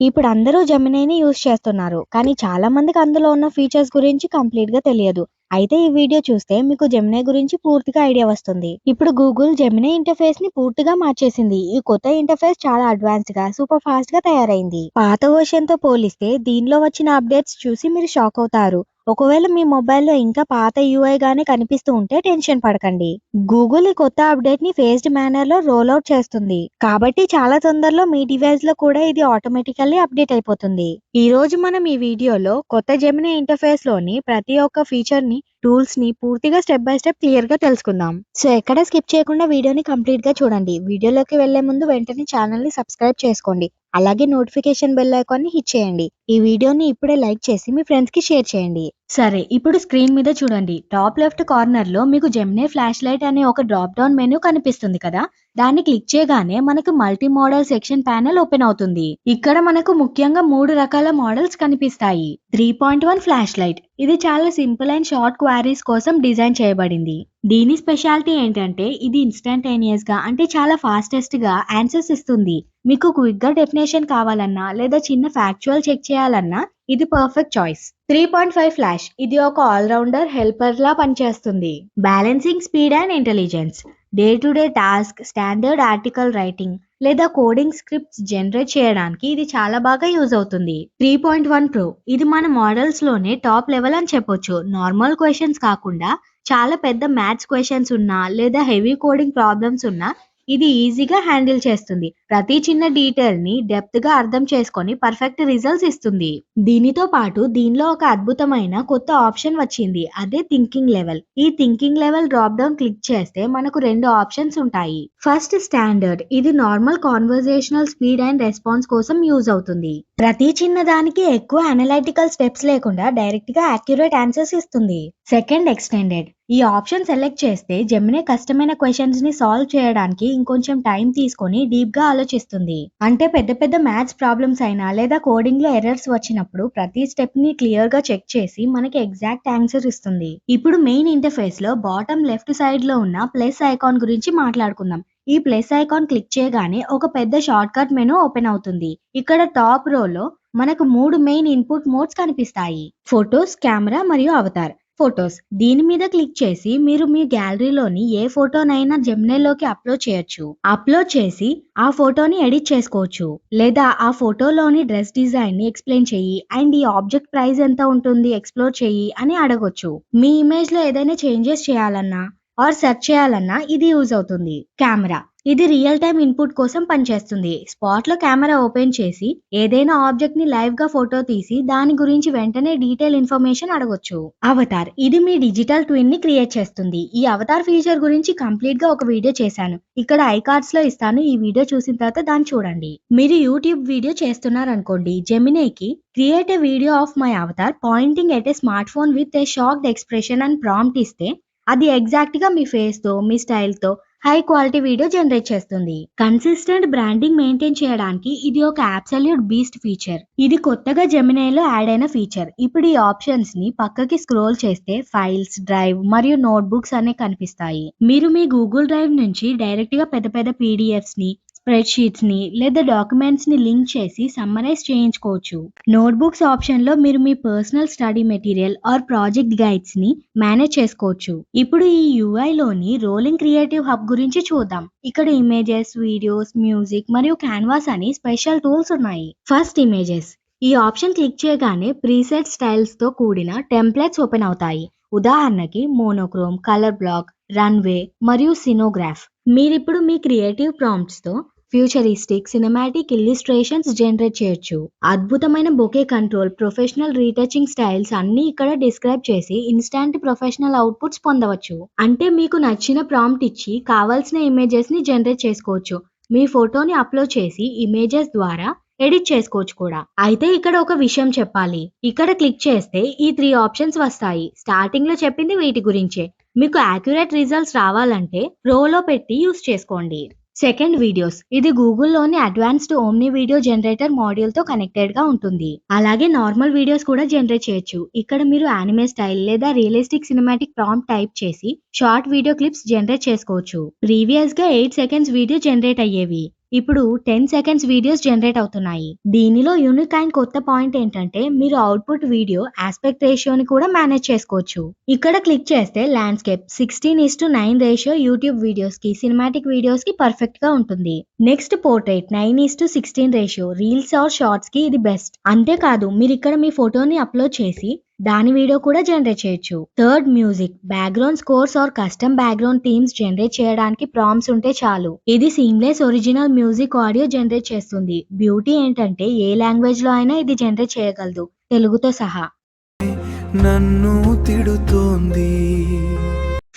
ఇప్పుడు అందరూ జెమినైని యూజ్ చేస్తున్నారు. కానీ చాలా మందికి అందులో ఉన్న ఫీచర్స్ గురించి కంప్లీట్‌గా తెలియదు. అయితే ఈ వీడియో చూస్తే మీకు జెమినై గురించి పూర్తిగా ఐడియా వస్తుంది. ఇప్పుడు గూగుల్ జెమినై ఇంటర్ఫేస్‌ని పూర్తిగా మార్చేసింది. ఈ కొత్త ఇంటర్ఫేస్ చాలా అడ్వాన్స్‌గా, సూపర్ ఫాస్ట్‌గా తయారైంది. పాత వెర్షన్‌తో పోలిస్తే దీనిలో వచ్చిన అప్డేట్స్ చూసి మీరు షాక్ అవుతారు. ఒకవేళ మీ మొబైల్‌లో ఇంకా పాత యూఐ గానే కనిపిస్తూ ఉంటే టెన్షన్ పడకండి. గూగుల్ ఈ కొత్త అప్డేట్‌ని ఫేజ్డ్ మేనర్‌లో రోల్ ఔట్ చేస్తుంది. కాబట్టి చాలా తొందరలో మీ డివైస్‌లో కూడా ఇది ఆటోమేటికల్లీ అప్డేట్ అయిపోతుంది. ఈ రోజు మనం ఈ వీడియోలో కొత్త జెమినీ ఇంటర్ఫేస్‌లోని ప్రతి ఒక్క ఫీచర్‌ని, టూల్స్‌ని పూర్తిగా స్టెప్ బై స్టెప్ క్లియర్‌గా తెలుసుకుందాం. సో ఎక్కడ స్కిప్ చేయకుండా వీడియోని కంప్లీట్‌గా చూడండి. వీడియోలోకి వెళ్లే ముందు వెంటనే ఛానల్‌ని సబ్స్క్రైబ్ చేసుకోండి. అలాగే నోటిఫికేషన్ బెల్ ఐకాన్ని హిట్ చేయండి. ఈ వీడియోని ఇప్పుడే లైక్ చేసి మీ ఫ్రెండ్స్‌కి షేర్ చేయండి. సరే, ఇప్పుడు స్క్రీన్ మీద చూడండి. టాప్ లెఫ్ట్ కార్నర్‌లో మీకు జెమినీ ఫ్లాష్ లైట్ అనే ఒక డ్రాప్ డౌన్ మెనూ కనిపిస్తుంది కదా! దాన్ని క్లిక్ చేయగానే మనకు multi modal section panel open అవుతుంది. ఇక్కడ మనకు ముఖ్యంగా 3 రకాల మోడల్స్ కనిపిస్తాయి. 3.1 ఫ్లాష్ లైట్. ఇది చాలా సింపుల్ అండ్ షార్ట్ క్వారీస్ కోసం డిజైన్ చేయబడింది. దీని స్పెషాలిటీ ఏంటంటే ఇది ఇన్స్టంటేనియస్ గా అంటే చాలా ఫాస్టెస్ట్ గా ఆన్సర్స్ ఇస్తుంది. మీకు క్విక్ గా డెఫినేషన్ కావాలన్నా లేదా చిన్న ఫ్యాక్చువల్ చెక్ చేయాలన్నా ఇది పర్ఫెక్ట్ చాయిస్. 3.5 ఫ్లాష్. ఇది ఒక ఆల్రౌండర్ హెల్పర్ లా పనిచేస్తుంది. Balancing speed and intelligence. Day to day task, standard article writing లేదా కోడింగ్ స్క్రిప్ట్స్ జనరేట్ చేయడానికి ఇది చాలా బాగా యూజ్ అవుతుంది. 3.1 ప్రో. ఇది మన మోడల్స్ లోనే టాప్ లెవెల్ అని చెప్పొచ్చు. నార్మల్ క్వశ్చన్స్ కాకుండా చాలా పెద్ద మ్యాథ్స్ క్వశ్చన్స్ ఉన్నా లేదా హెవీ కోడింగ్ ప్రాబ్లమ్స్ ఉన్నా ఇది ఈజీగా హ్యాండిల్ చేస్తుంది. ప్రతి చిన్న డీటెయిల్ ని డెప్త్ గా అర్థం చేసుకొని పర్ఫెక్ట్ రిజల్ట్స్ ఇస్తుంది. దీనితో పాటు దీనిలో ఒక అద్భుతమైన కొత్త ఆప్షన్ వచ్చింది. అదే థింకింగ్ లెవెల్. ఈ thinking level drop down click చేస్తే మనకు 2 ఆప్షన్స్ ఉంటాయి. First standard. ఇది normal conversational speed and response కోసం యూజ్ అవుతుంది. ప్రతి చిన్న దానికి ఎక్కువ అనలైటికల్ స్టెప్స్ లేకుండా డైరెక్ట్ గా యాక్యురేట్ ఆన్సర్స్ ఇస్తుంది. Second extended. ఈ ఆప్షన్ సెలెక్ట్ చేస్తే జెమినీ కష్టమైన క్వశ్చన్స్ ని సాల్వ్ చేయడానికి ఇంకొంచెం టైం తీసుకొని డీప్ గా ఆలోచిస్తుంది. అంటే పెద్ద పెద్ద మ్యాథ్స్ ప్రాబ్లమ్స్ అయినా లేదా కోడింగ్ లో ఎర్రర్స్ వచ్చినప్పుడు ప్రతి స్టెప్ ని క్లియర్ గా చెక్ చేసి మనకి ఎగ్జాక్ట్ ఆన్సర్ ఇస్తుంది. ఇప్పుడు మెయిన్ ఇంటర్ఫేస్ లో బాటమ్ లెఫ్ట్ సైడ్ లో ఉన్న ప్లస్ ఐకాన్ గురించి మాట్లాడుకుందాం. ఈ ప్లస్ ఐకాన్ క్లిక్ చేయగానే ఒక పెద్ద షార్ట్ కట్ మెనూ ఓపెన్ అవుతుంది. ఇక్కడ టాప్ రోలో మనకు 3 మెయిన్ ఇన్పుట్ మోడ్స్ కనిపిస్తాయి. ఫోటోస్, కెమెరా మరియు అవతార్. ఫోటోస్. దీని మీద క్లిక్ చేసి మీరు మీ గ్యాలరీలోని ఏ ఫోటోనైనా జెమినీలోకి అప్లోడ్ చేయొచ్చు. అప్లోడ్ చేసి ఆ ఫోటోని ఎడిట్ చేసుకోవచ్చు. లేదా ఆ ఫోటోలోని డ్రెస్ డిజైన్ ని ఎక్స్ప్లెయిన్ చెయ్యి అండ్ ఈ ఆబ్జెక్ట్ ప్రైస్ ఎంత ఉంటుంది ఎక్స్ప్లోర్ చెయ్యి అని అడగొచ్చు. మీ ఇమేజ్ లో ఏదైనా చేంజెస్ చేయాలన్నా ఆర్ సెర్చ్ చేయాలన్నా ఇది యూజ్ అవుతుంది. కెమెరా. ఇది రియల్ టైమ్ ఇన్పుట్ కోసం పనిచేస్తుంది. స్పాట్ లో కెమెరా ఓపెన్ చేసి ఏదైనా ఆబ్జెక్ట్ ని లైవ్ గా ఫోటో తీసి దాని గురించి వెంటనే డీటెయిల్ ఇన్ఫర్మేషన్ అడగొచ్చు. అవతార్. ఇది మీ డిజిటల్ ట్విన్ ని క్రియేట్ చేస్తుంది. ఈ అవతార్ ఫీచర్ గురించి కంప్లీట్ గా ఒక వీడియో చేశాను. ఇక్కడ ఐ కార్డ్స్ లో ఇస్తాను. ఈ వీడియో చూసిన తర్వాత దాన్ని చూడండి. మీరు యూట్యూబ్ వీడియో చేస్తున్నారనుకోండి, జెమినీకి create a video of my avatar pointing at a smart phone with a shocked expression అని ప్రాంప్ట్ ఇస్తే అది ఎగ్జాక్ట్ గా మీ ఫేస్ తో మీ స్టైల్ తో హై క్వాలిటీ వీడియో జనరేట్ చేస్తుంది. కన్సిస్టెంట్ బ్రాండింగ్ మెయింటైన్ చేయడానికి ఇది ఒక అబ్సల్యూట్ బీస్ట్ ఫీచర్. ఇది కొత్తగా జెమినైలో యాడ్ అయిన ఫీచర్. ఇప్పుడు ఈ ఆప్షన్స్ ని పక్కకి స్క్రోల్ చేస్తే ఫైల్స్, డ్రైవ్ మరియు నోట్బుక్స్ అనే కనిపిస్తాయి. మీరు మీ గూగుల్ డ్రైవ్ నుంచి డైరెక్ట్ గా పెద్ద పెద్ద పీడిఎఫ్స్ ని, స్ప్రెడ్ షీట్స్ ని లేదా డాక్యుమెంట్స్ ని లింక్ చేసి సమ్మరైజ్ చేయించుకోవచ్చు. నోట్బుక్స్ ఆప్షన్ లో మీరు మీ personal study material or project guides ని మేనేజ్ చేసుకోవచ్చు. ఇప్పుడు ఈ UI లోని రోలింగ్ క్రియేటివ్ హబ్ గురించి చూద్దాం. ఇక్కడ ఇమేజెస్, వీడియోస్, మ్యూజిక్ మరియు క్యాన్వాస్ అని స్పెషల్ టూల్స్ ఉన్నాయి. First images. ఈ ఆప్షన్ క్లిక్ చేయగానే ప్రీసెట్ స్టైల్స్ తో కూడిన టెంప్లెట్స్ ఓపెన్ అవుతాయి. ఉదాహరణకి మోనోక్రోమ్, కలర్ బ్లాక్, రన్వే మరియు సినోగ్రాఫ్. మీరిప్పుడు మీ క్రియేటివ్ ప్రాంప్ట్స్ తో ఫ్యూచరిస్టిక్, సినిమాటిక్ ఇల్లిస్ట్రేషన్స్ జనరేట్ చేయొచ్చు. అద్భుతమైన bouquet control, professional retouching styles అన్ని ఇక్కడ డిస్క్రైబ్ చేసి ఇన్స్టాంట్ ప్రొఫెషనల్ అవుట్పుట్స్ పొందవచ్చు. అంటే మీకు నచ్చిన ప్రాంప్ట్ ఇచ్చి కావాల్సిన ఇమేజెస్ ని జనరేట్ చేసుకోవచ్చు. మీ ఫోటోని అప్లోడ్ చేసి ఇమేజెస్ ద్వారా ఎడిట్ చేసుకోవచ్చు కూడా. అయితే ఇక్కడ ఒక విషయం చెప్పాలి. ఇక్కడ క్లిక్ చేస్తే ఈ 3 ఆప్షన్స్ వస్తాయి. స్టార్టింగ్ లో చెప్పింది వీటి గురించే. మీకు యాక్యురేట్ రిజల్ట్స్ రావాలంటే ప్రోలో పెట్టి యూస్ చేసుకోండి. Second videos. ఇది గూగుల్లోని advanced omni video generator module తో కనెక్టెడ్ గా ఉంటుంది. అలాగే నార్మల్ వీడియోస్ కూడా జనరేట్ చేయొచ్చు. ఇక్కడ మీరు యానిమే స్టైల్ లేదా రియలిస్టిక్ సినిమాటిక్ ప్రాంప్ట్ టైప్ చేసి షార్ట్ వీడియో క్లిప్స్ జనరేట్ చేసుకోవచ్చు. ప్రీవియస్ గా 8 సెకండ్స్ వీడియో జనరేట్ అయ్యేవి. ఇప్పుడు 10 సెకండ్స్ వీడియోస్ జనరేట్ అవుతున్నాయి. దీనిలో యూనిక్ అండ్ కొత్త పాయింట్ ఏంటంటే మీరు అవుట్పుట్ వీడియో ఆస్పెక్ట్ రేషియోని కూడా మేనేజ్ చేసుకోవచ్చు. ఇక్కడ క్లిక్ చేస్తే ల్యాండ్స్కేప్ 16:9 రేషియో యూట్యూబ్ వీడియోస్ కి, సినిమాటిక్ వీడియోస్ కి పర్ఫెక్ట్ గా ఉంటుంది. Next portrait 9:16 ratio reels or shorts కి ఇది బెస్ట్. అంతేకాదు మీరు ఇక్కడ మీ ఫోటోని అప్లోడ్ చేసి దాని వీడియో కూడా జనరేట్ చేయొచ్చు. Third music background scores or custom background themes generate చేయడానికి ప్రాంప్ట్స్ ఉంటే చాలు. ఇది seamless original music audio generate చేస్తుంది. బ్యూటీ ఏంటంటే ఏ లాంగ్వేజ్ లో అయినా ఇది జనరేట్ చేయగలదు, తెలుగుతో సహా. నన్ను తిడుతోంది.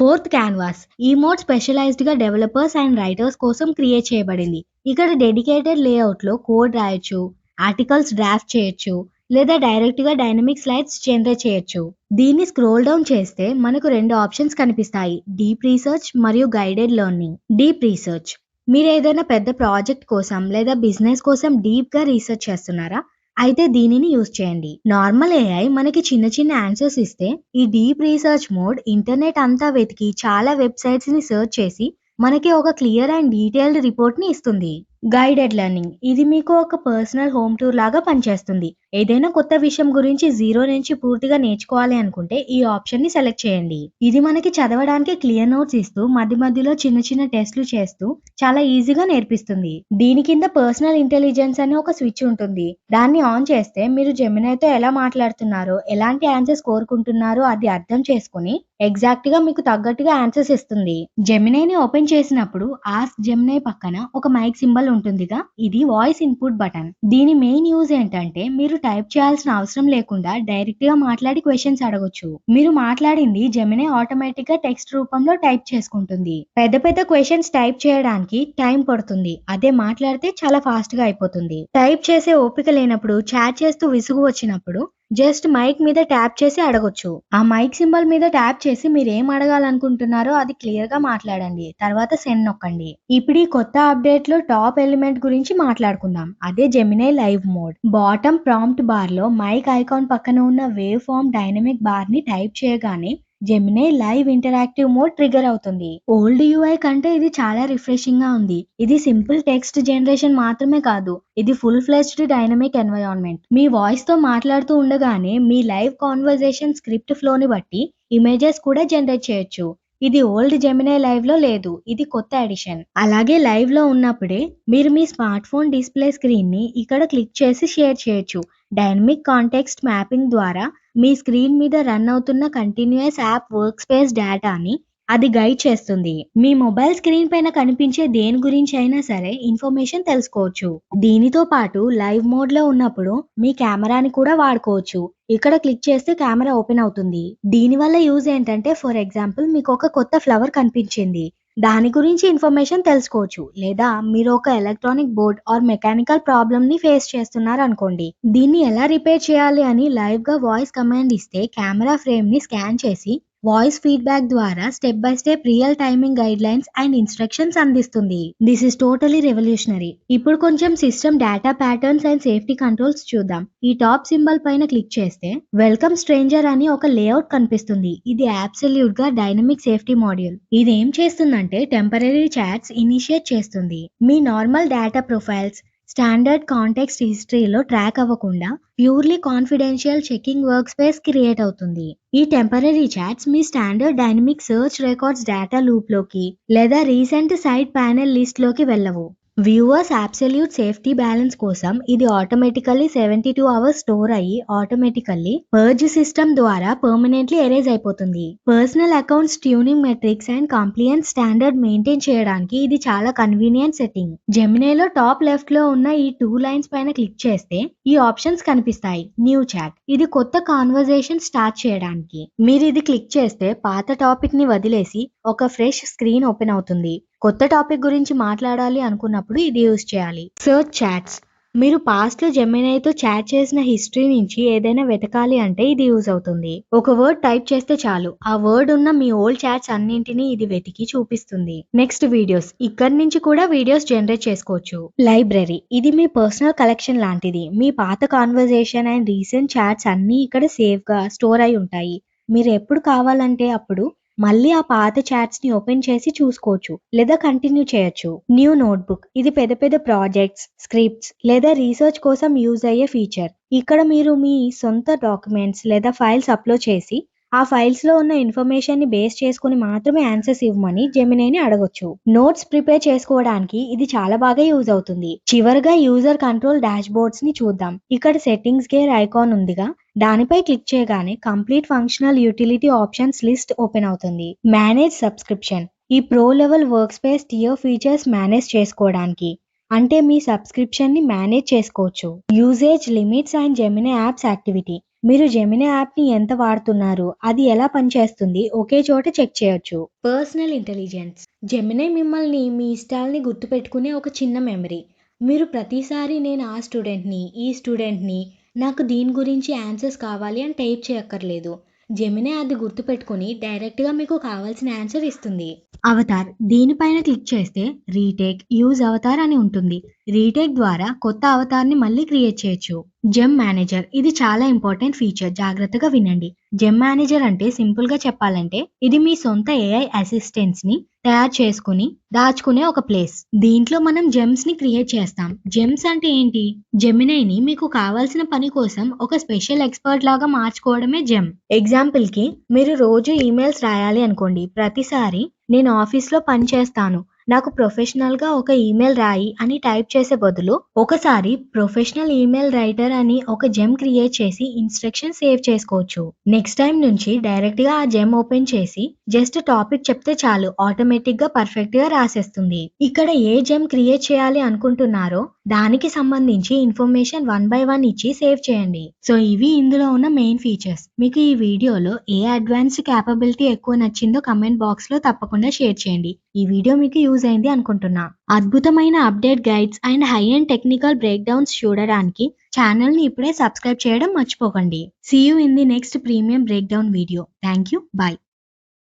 ఫోర్త్ క్యాన్వాస్ ఈ మోడ్ స్పెషలైజ్డ్ గా డెవలపర్స్ అండ్ రైటర్స్ కోసం క్రియేట్ చేయబడింది. ఇక్కడ డెడికేటెడ్ లేఅవుట్ లో కోడ్ రాయొచ్చు, ఆర్టికల్స్ డ్రాఫ్ట్ చేయొచ్చు, లేదా డైరెక్ట్ గా డైనమిక్ స్లైడ్స్ జనరేట్ చేయొచ్చు. దీన్ని స్క్రోల్ డౌన్ చేస్తే మనకు 2 ఆప్షన్స్ కనిపిస్తాయి, డీప్ రీసెర్చ్ మరియు గైడెడ్ లెర్నింగ్. డీప్ రీసెర్చ్ మీరు ఏదైనా పెద్ద ప్రాజెక్ట్ కోసం లేదా బిజినెస్ కోసం డీప్ గా రీసెర్చ్ చేస్తున్నారా? అయితే దీనిని యూజ్ చేయండి. నార్మల్ ఏఐ మనకి చిన్న చిన్న ఆన్సర్స్ ఇస్తే, ఈ డీప్ రీసెర్చ్ మోడ్ ఇంటర్నెట్ అంతా వెతికి చాలా వెబ్సైట్స్ ని సెర్చ్ చేసి మనకి ఒక క్లియర్ అండ్ డీటెయిల్డ్ రిపోర్ట్ ని ఇస్తుంది. గైడెడ్ లెర్నింగ్ ఇది మీకు ఒక పర్సనల్ హోమ్ టూర్ లాగా పనిచేస్తుంది. ఏదైనా కొత్త విషయం గురించి జీరో నుంచి పూర్తిగా నేర్చుకోవాలి అనుకుంటే ఈ ఆప్షన్ ని సెలెక్ట్ చేయండి. ఇది మనకి చదవడానికి క్లియర్ నోట్స్ ఇస్తూ మధ్య మధ్యలో చిన్న చిన్న టెస్ట్లు చేస్తూ చాలా ఈజీగా నేర్పిస్తుంది. దీని కింద పర్సనల్ ఇంటెలిజెన్స్ అనే ఒక స్విచ్ ఉంటుంది. దాన్ని ఆన్ చేస్తే మీరు జెమినైతో ఎలా మాట్లాడుతున్నారో, ఎలాంటి ఆన్సర్స్ కోరుకుంటున్నారో అది అర్థం చేసుకుని ఎగ్జాక్ట్ గా మీకు తగ్గట్టుగా ఆన్సర్స్ ఇస్తుంది. జెమినైని ఓపెన్ చేసినప్పుడు ఆస్క్ జెమినై పక్కన ఒక మైక్ సింబల్ ఉంటుందిగా, ఇది వాయిస్ ఇన్పుట్ బటన్. దీని మెయిన్ యూజ్ ఏంటంటే మీరు టైప్ చేయాల్సిన అవసరం లేకుండా డైరెక్ట్ గా మాట్లాడి క్వశ్చన్స్ అడగొచ్చు. మీరు మాట్లాడింది జెమినై ఆటోమేటిక్ గా టెక్స్ట్ రూపంలో టైప్ చేసుకుంటుంది. పెద్ద పెద్ద క్వశ్చన్స్ టైప్ చేయడానికి టైం పడుతుంది, అదే మాట్లాడితే చాలా ఫాస్ట్ గా అయిపోతుంది. టైప్ చేసే ఓపిక లేనప్పుడు, చాట్ చేస్తూ విసుగు వచ్చినప్పుడు జస్ట్ మైక్ మీద ట్యాప్ చేసి అడగొచ్చు. ఆ మైక్ సింబల్ మీద ట్యాప్ చేసి మీరు ఏం అడగాలనుకుంటున్నారో అది క్లియర్ గా మాట్లాడండి, తర్వాత సెండ్ నొక్కండి. ఇప్పుడు ఈ కొత్త అప్డేట్ లో టాప్ ఎలిమెంట్ గురించి మాట్లాడుకుందాం, అదే Gemini live mode. Bottom prompt bar లో మైక్ ఐకాన్ పక్కన ఉన్న వేవ్ ఫార్మ్ డైనమిక్ బార్ ని టైప్ చేయగానే Gemini live interactive mode trigger అవుతుంది. ఓల్డ్ యూఐ కంటే ఇది చాలా రిఫ్రెషింగ్ గా ఉంది. ఇది సింపుల్ టెక్స్ట్ జనరేషన్ మాత్రమే కాదు, ఇది ఫుల్ ఫ్లెజ్డ్ డైనమిక్ ఎన్వైరాన్మెంట్. మీ వాయిస్ తో మాట్లాడుతూ ఉండగానే మీ లైవ్ కాన్వర్సేషన్ స్క్రిప్ట్ ఫ్లోని బట్టి ఇమేజెస్ కూడా జనరేట్ చేయొచ్చు. ఇది ఓల్డ్ జెమినై లైవ్ లో లేదు, ఇది కొత్త ఎడిషన్. అలాగే లైవ్ లో ఉన్నప్పుడే మీరు మీ స్మార్ట్ ఫోన్ డిస్ప్లే స్క్రీన్ ని ఇక్కడ క్లిక్ చేసి షేర్ చేయొచ్చు. డైనమిక్ కాంటెక్స్ట్ మ్యాపింగ్ ద్వారా మీ స్క్రీన్ మీద రన్ అవుతున్న కంటిన్యూయస్ యాప్ వర్క్ స్పేస్ డేటాని అది గైడ్ చేస్తుంది. మీ మొబైల్ స్క్రీన్ పైన కనిపించే దేని గురించి అయినా సరే ఇన్ఫర్మేషన్ తెలుసుకోవచ్చు. దీనితో పాటు లైవ్ మోడ్ లో ఉన్నప్పుడు మీ కెమెరాని కూడా వాడుకోవచ్చు. ఇక్కడ క్లిక్ చేస్తే కెమెరా ఓపెన్ అవుతుంది. దీని వల్ల యూజ్ ఏంటంటే, ఫర్ ఎగ్జాంపుల్ మీకు ఒక కొత్త ఫ్లవర్ కనిపించింది, దాని గురించి ఇన్ఫర్మేషన్ తెలుసుకోవచ్చు. లేదా మీరు ఒక electronic board or mechanical problem ని ఫేస్ చేస్తున్నారు అనుకోండి, దీన్ని ఎలా రిపేర్ చేయాలి అని లైవ్ గా వాయిస్ కమాండ్ ఇస్తే కెమెరా ఫ్రేమ్ ని స్కాన్ చేసి వాయిస్ ఫీడ్బ్యాక్ ద్వారా step by step real timing guidelines and instructions అందిస్తుంది. This is totally revolutionary. ఇప్పుడు కొంచెం system data patterns and safety controls చూద్దాం. ఈ టాప్ సింబల్ పైన క్లిక్ చేస్తే వెల్కమ్ స్ట్రేంజర్ అని ఒక లేఅవుట్ కనిపిస్తుంది. ఇది అబ్సల్యూట్ గా డైనమిక్ సేఫ్టీ మాడ్యూల్. ఇది ఏం చేస్తుందంటే టెంపరరీ చాట్స్ ఇనిషియేట్ చేస్తుంది. మీ normal data profiles, standard context హిస్టరీలో ట్రాక్ అవ్వకుండా purely confidential checking workspace create అవుతుంది. ఈ టెంపరరీ చాట్స్ మీ standard dynamic search records data loop లోకి లేదా రీసెంట్ సైట్ ప్యానెల్ లిస్ట్ లోకి వెళ్ళవు. వ్యూవర్స్ అబ్సల్యూట్ సేఫ్టీ బ్యాలెన్స్ కోసం ఇది ఆటోమేటికల్లీ 72 అవర్స్ స్టోర్ అయ్యి ఆటోమేటికల్లీ పర్జ్ సిస్టమ్ ద్వారా పర్మనెంట్లీ ఎరేజ్ అయిపోతుంది. Personal accounts tuning metrics and compliance standard maintain చేయడానికి ఇది చాలా కన్వీనియంట్ సెట్టింగ్. జెమినైలో టాప్ లెఫ్ట్ లో ఉన్న ఈ 2 లైన్స్ పైన క్లిక్ చేస్తే ఈ ఆప్షన్స్ కనిపిస్తాయి. న్యూ చాట్ ఇది కొత్త కాన్వర్సేషన్ స్టార్ట్ చేయడానికి. మీరు ఇది క్లిక్ చేస్తే పాత టాపిక్ ని వదిలేసి ఒక ఫ్రెష్ స్క్రీన్ ఓపెన్ అవుతుంది. కొత్త టాపిక్ గురించి మాట్లాడాలి అనుకున్నప్పుడు ఇది యూజ్ చేయాలి. సర్చ్ చాట్స్ మీరు పాస్ట్ లో జెమినైతో చాట్ చేసిన హిస్టరీ నుంచి ఏదైనా వెతకాలి అంటే ఇది యూజ్ అవుతుంది. ఒక వర్డ్ టైప్ చేస్తే చాలు, ఆ వర్డ్ ఉన్న మీ ఓల్డ్ చాట్స్ అన్నింటినీ ఇది వెతికి చూపిస్తుంది. నెక్స్ట్ వీడియోస్ ఇక్కడి నుంచి కూడా వీడియోస్ జనరేట్ చేసుకోవచ్చు. లైబ్రరీ ఇది మీ పర్సనల్ కలెక్షన్ లాంటిది. మీ పాత కాన్వర్సేషన్ అండ్ రీసెంట్ చాట్స్ అన్ని ఇక్కడ సేఫ్ గా స్టోర్ అయి ఉంటాయి. మీరు ఎప్పుడు కావాలంటే అప్పుడు మళ్ళీ ఆ పాత చాట్స్ ని ఓపెన్ చేసి చూసుకోవచ్చు లేదా కంటిన్యూ చేయొచ్చు. న్యూ నోట్బుక్ ఇది పెద్ద పెద్ద ప్రాజెక్ట్స్, స్క్రిప్ట్స్ లేదా రీసెర్చ్ కోసం యూజ్ అయ్యే ఫీచర్. ఇక్కడ మీరు మీ సొంత డాక్యుమెంట్స్ లేదా ఫైల్స్ అప్లోడ్ చేసి ఆ ఫైల్స్ లో ఉన్న ఇన్ఫర్మేషన్ ని బేస్ చేసుకుని మాత్రమే ఆన్సర్స్ ఇవ్వమని జెమినైని అడగొచ్చు. నోట్స్ ప్రిపేర్ చేసుకోవడానికి ఇది చాలా బాగా యూజ్ అవుతుంది. చివరగా యూజర్ కంట్రోల్ డాష్ బోర్డ్స్ ని చూద్దాం. ఇక్కడ సెట్టింగ్స్ గేర్ ఐకాన్ ఉందిగా, దానిపై క్లిక్ చేయగానే complete functional utility options list open అవుతుంది. మేనేజ్ సబ్స్క్రిప్షన్ ఈ pro level work space tier features manage చేసుకోవడానికి, అంటే మీ సబ్స్క్రిప్షన్ ని మేనేజ్ చేసుకోవచ్చు. Usage limits and Gemini apps activity మీరు జెమినీ యాప్ ని ఎంత వాడుతున్నారు, అది ఎలా పనిచేస్తుంది ఒకే చోట చెక్ చేయొచ్చు. పర్సనల్ ఇంటెలిజెన్స్ జెమినీ మిమ్మల్ని మీ ఇష్టాలని గుర్తుపెట్టుకునే ఒక చిన్న మెమరీ. మీరు ప్రతిసారి నేను ఆ స్టూడెంట్ని, ఈ స్టూడెంట్ని, నాకు దీని గురించి ఆన్సర్స్ కావాలి అని టైప్ చేయక్కర్లేదు. జెమినీ అది గుర్తుపెట్టుకుని డైరెక్ట్గా మీకు కావాల్సిన ఆన్సర్ ఇస్తుంది. అవతార్ దీనిపైన క్లిక్ చేస్తే రీటేక్ యూజ్ అవతార్ అని ఉంటుంది. రీటేక్ ద్వారా కొత్త అవతార్ని మళ్ళీ క్రియేట్ చేయొచ్చు. జెమ్ మేనేజర్ ఇది చాలా ఇంపార్టెంట్ ఫీచర్, జాగ్రత్తగా వినండి. జెమ్ మేనేజర్ అంటే సింపుల్ గా చెప్పాలంటే ఇది మీ సొంత ఏఐ అసిస్టెంట్స్ ని తయారు చేసుకుని దాచుకునే ఒక ప్లేస్. దీంట్లో మనం జెమ్స్ ని క్రియేట్ చేస్తాం. జెమ్స్ అంటే ఏంటి? జెమినైని మీకు కావాల్సిన పని కోసం ఒక స్పెషల్ ఎక్స్పర్ట్ లాగా మార్చుకోవడమే జెమ్. ఎగ్జాంపుల్ కి మీరు రోజు ఈమెయిల్స్ రాయాలి అనుకోండి. ప్రతిసారి నేను ఆఫీస్ లో పని చేస్తాను, నాకు ప్రొఫెషనల్ గా ఒక ఈమెయిల్ రాయి అని టైప్ చేసే బదులు ఒకసారి ప్రొఫెషనల్ ఈమెయిల్ రైటర్ అని ఒక జెమ్ క్రియేట్ చేసి ఇన్స్ట్రక్షన్ సేవ్ చేసుకోవచ్చు. నెక్స్ట్ టైం నుంచి డైరెక్ట్ గా ఆ జెమ్ ఓపెన్ చేసి జస్ట్ టాపిక్ చెప్తే చాలు, ఆటోమేటిక్ గా పర్ఫెక్ట్ గా రాసేస్తుంది. ఇక్కడ ఏ జెమ్ క్రియేట్ చేయాలి అనుకుంటున్నారో దానికి సంబంధించి ఇన్ఫర్మేషన్ 1 by 1 ఇచ్చి సేవ్ చేయండి. సో ఇవి ఇందులో ఉన్న మెయిన్ ఫీచర్స్. మీకు ఈ వీడియోలో ఏ అడ్వాన్స్డ్ క్యాపబిలిటీ ఎక్కువ నచ్చిందో కమెంట్ బాక్స్ లో తప్పకుండా షేర్ చేయండి. ఈ వీడియో మీకు యూజ్ అయింది అనుకుంటున్నా. అద్భుతమైన update guides and high and technical breakdowns చూడడానికి ఛానల్ ని ఇప్పుడే సబ్స్క్రైబ్ చేయడం మర్చిపోకండి. See you in the next premium breakdown video. Thank you. By.